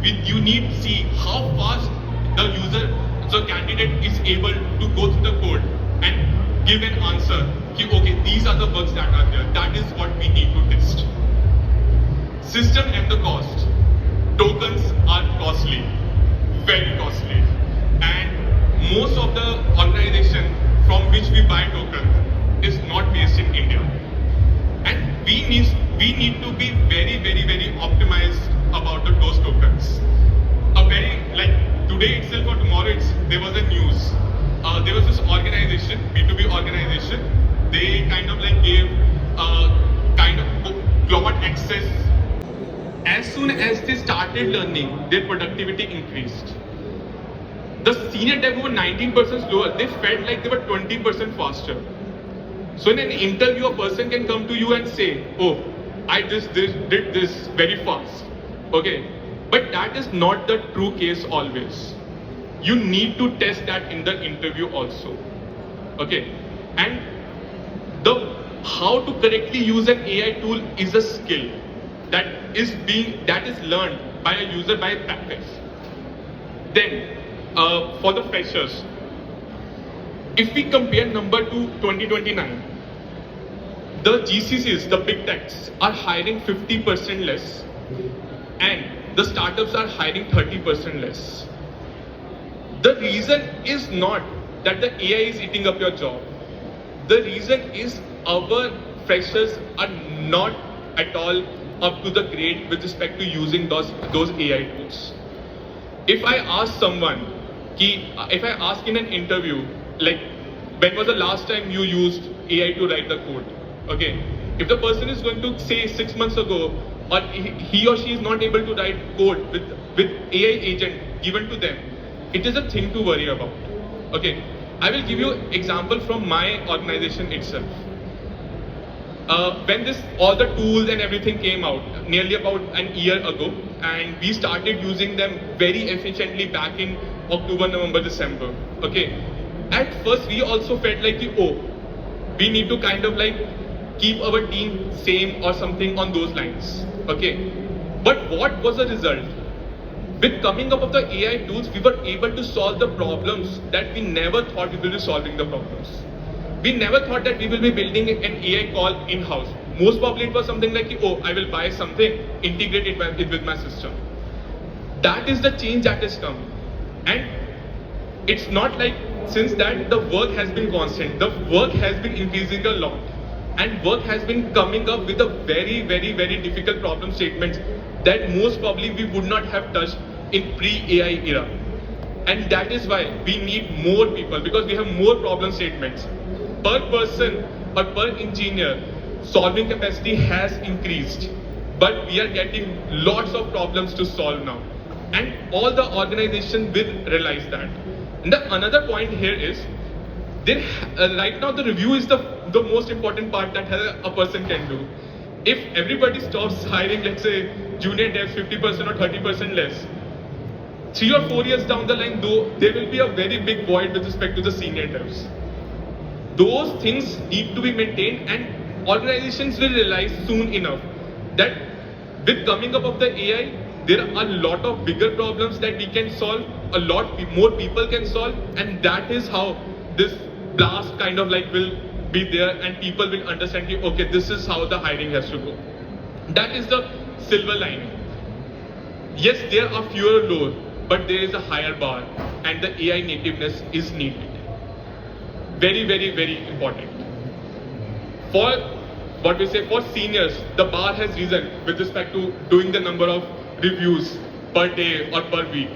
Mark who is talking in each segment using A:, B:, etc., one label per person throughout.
A: you need to see how fast the candidate is able to go through the code and give an answer. Okay, these are the bugs that are there. That is what we need to test. System and the cost. Tokens are costly, very costly, and most of the organization from which we buy tokens is not based in India. And we need to be very, very, very optimized about those tokens. Today itself or tomorrow, there was a news. There was this organization, B2B organization. They kind of gave cloud access. As soon as they started learning, their productivity increased. The senior dev were 19% slower. They felt like they were 20% faster. So in an interview, a person can come to you and say, "Oh, I just did this very fast." Okay, but that is not the true case always. You need to test that in the interview also. Okay, and how to correctly use an AI tool is a skill that is learned by a user by practice. Then, for the freshers, if we compare number to 2029, the GCCs, the big techs, are hiring 50% less, and the startups are hiring 30% less. The reason is not that the AI is eating up your job. The reason is our freshers are not at all up to the grade with respect to using those AI tools. If I ask someone, if I ask in an interview, like, when was the last time you used AI to write the code? Okay, if the person is going to say 6 months ago, or he or she is not able to write code with AI agent given to them, it is a thing to worry about. Okay, I will give you example from my organization itself. When all the tools and everything came out nearly about an year ago, and we started using them very efficiently back in October, November, December. Okay, at first we also felt like, oh, we need to kind of keep our team same or something on those lines. Okay, but what was the result? With coming up with the AI tools, we were able to solve the problems that we never thought we will be solving the problems. We never thought that we will be building an AI call in-house. Most probably it was something like, oh, I will buy something, integrate it with my system. That is the change that has come. And it's not like since that the work has been constant, the work has been increasing a lot. And work has been coming up with a very, very, very difficult problem statements that most probably we would not have touched in pre-AI era. And that is why we need more people, because we have more problem statements. Per person or per engineer, solving capacity has increased, but we are getting lots of problems to solve now. And all the organizations will realize that. And another point here is, right now the review is the most important part that a person can do. If everybody stops hiring, let's say, junior devs 50% or 30% less, 3 or 4 years down the line, though, there will be a very big void with respect to the senior devs. Those things need to be maintained, and organizations will realize soon enough that with coming up of the AI, there are a lot of bigger problems that we can solve, a lot more people can solve, and that is how this blast kind of will be there, and people will understand, okay, this is how the hiring has to go. That is the silver lining. Yes, there are fewer lows, but there is a higher bar, and the AI nativeness is needed. Very, very, very important. For seniors, the bar has risen with respect to doing the number of reviews per day or per week.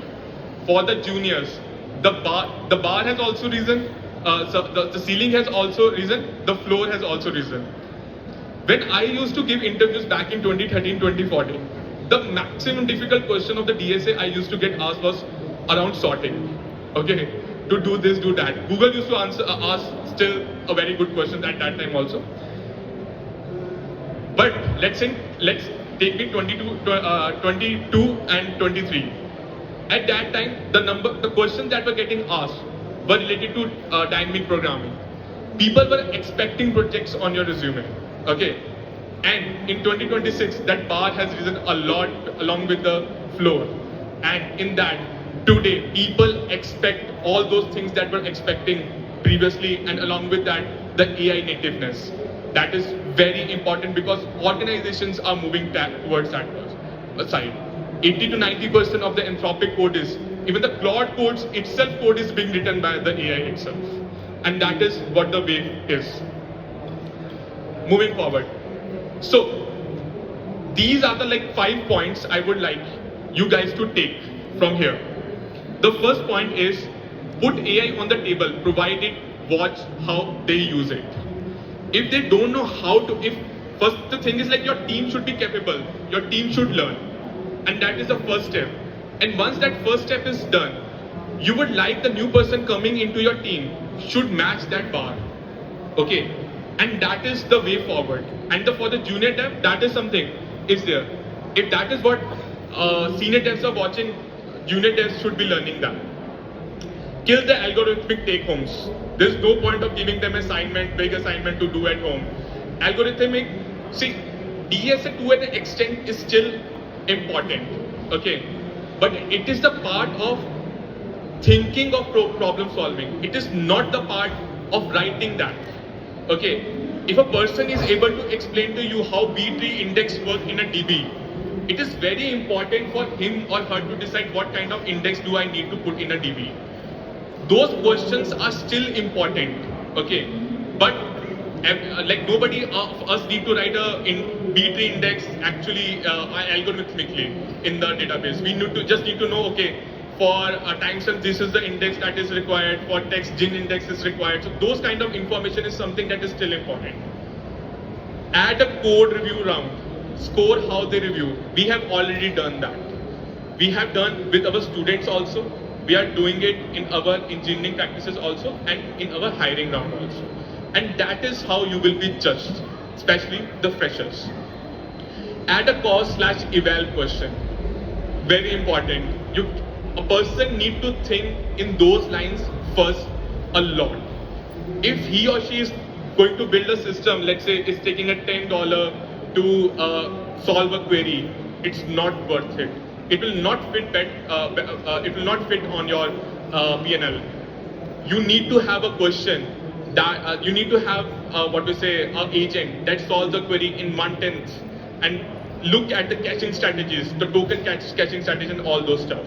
A: For the juniors, the bar has also risen. So the ceiling has also risen. The floor has also risen. When I used to give interviews back in 2013, 2014, the maximum difficult question of the DSA I used to get asked was around sorting. Okay, to do this, do that. Google used to ask still a very good question at that time also. But let's take me 22 and 23. At that time, the questions that were getting asked were related to dynamic programming. People were expecting projects on your resume. Okay, and in 2026, that bar has risen a lot along with the floor. And in that, today, people expect all those things that were expecting previously, and along with that, the AI nativeness. That is very important because organizations are moving towards that side. 80 to 90% of the Anthropic code is, even the Claude codes itself, code is being written by the AI itself. And that is what the wave is. Moving forward. So, these are the like 5 points I would like you guys to take from here. The first point is put AI on the table, provide it, watch how they use it. If they don't know how to, first the thing is like your team should be capable, your team should learn. And that is the first step. And once that first step is done, you would like the new person coming into your team should match that bar. Okay? And that is the way forward. And for the junior dev, that is something is there. If that is what senior devs are watching, junior devs should be learning that. Kill the algorithmic take-homes. There's no point of giving them big assignment to do at home. Algorithmic, see, DSA to an extent is still important, okay? But it is the part of thinking of problem solving. It is not the part of writing that, okay? If a person is able to explain to you how B-tree index work in a DB, it is very important for him or her to decide what kind of index do I need to put in a DB. Those questions are still important, okay? But like nobody of us need to write a B-tree index actually algorithmically in the database. We just need to know, okay, for time stamp this is the index that is required, for text gin index is required. So those kind of information is something that is still important. Add a code review round. Score how they review. We have already done that. We have done with our students also. We are doing it in our engineering practices also and in our hiring round also. And that is how you will be judged, especially the freshers. Add a cause/eval question. Very important. A person need to think in those lines first a lot. If he or she is going to build a system, let's say it's taking a $10 to solve a query, it's not worth it. It will not fit. It will not fit on your P&L. You need to have a question that you need to have an agent that solves the query in 1/10, and look at the caching strategies, the token caching strategies, and all those stuff.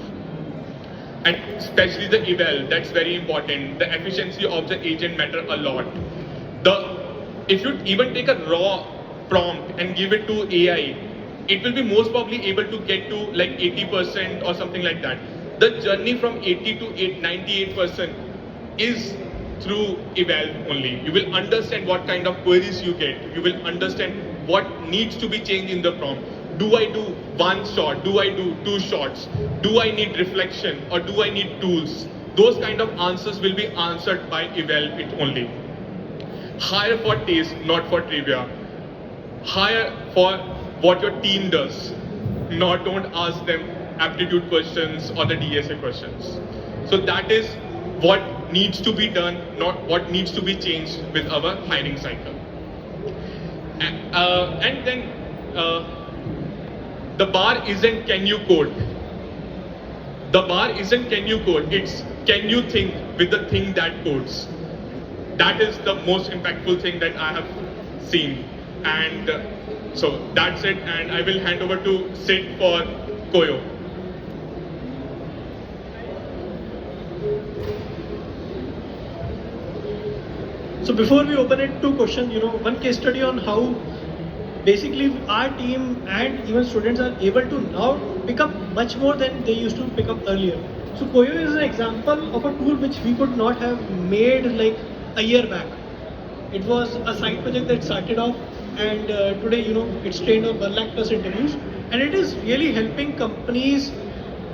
A: And especially the eval, that's very important. The efficiency of the agent matter a lot. If you even take a raw prompt and give it to AI, it will be most probably able to get to like 80% or something like that. The journey from 80 to 98% is through eval only. You will understand what kind of queries you get. You will understand what needs to be changed in the prompt. Do I do one shot? Do I do 2 shots? Do I need reflection or do I need tools? Those kind of answers will be answered by eval it only. Hire for taste, not for trivia. Hire for what your team does. Don't ask them aptitude questions or the DSA questions. So that is what needs to be done, not what needs to be changed with our hiring cycle. And then the bar isn't can you code. The bar isn't can you code, it's can you think with the thing that codes. That is the most impactful thing that I have seen. And so that's it, and I will hand over to Sid for Koyo.
B: So before we open it to questions, one case study on how basically our team and even students are able to now pick up much more than they used to pick up earlier. So Koyo is an example of a tool which we could not have made like a year back. It was a side project that started off, and today it's trained on 1 lakh plus interviews, and it is really helping companies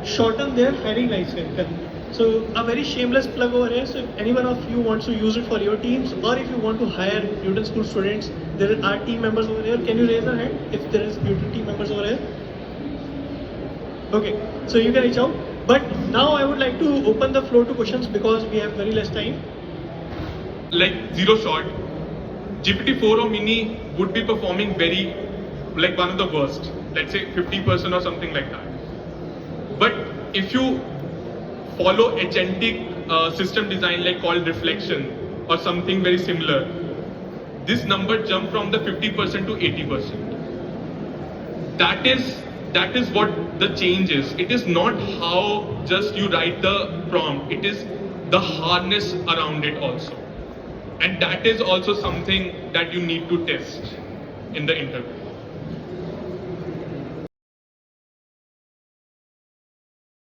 B: shorten their hiring life cycle. So a very shameless plug over here. So if anyone of you wants to use it for your teams, or if you want to hire Newton School students, there are team members over here. Can you raise your hand if there is Newton team members over here? Okay, so you can reach out. But now I would like to open the floor to questions because we have very less time.
A: Like zero shot, GPT-4 or Mini would be performing like one of the worst, let's say 50% or something like that. But if you follow agentic system design like called reflection or something very similar, this number jumped from the 50% to 80%. That is what the change is. It is not how just you write the prompt, it is the harness around it also. And that is also something that you need to test in the interview.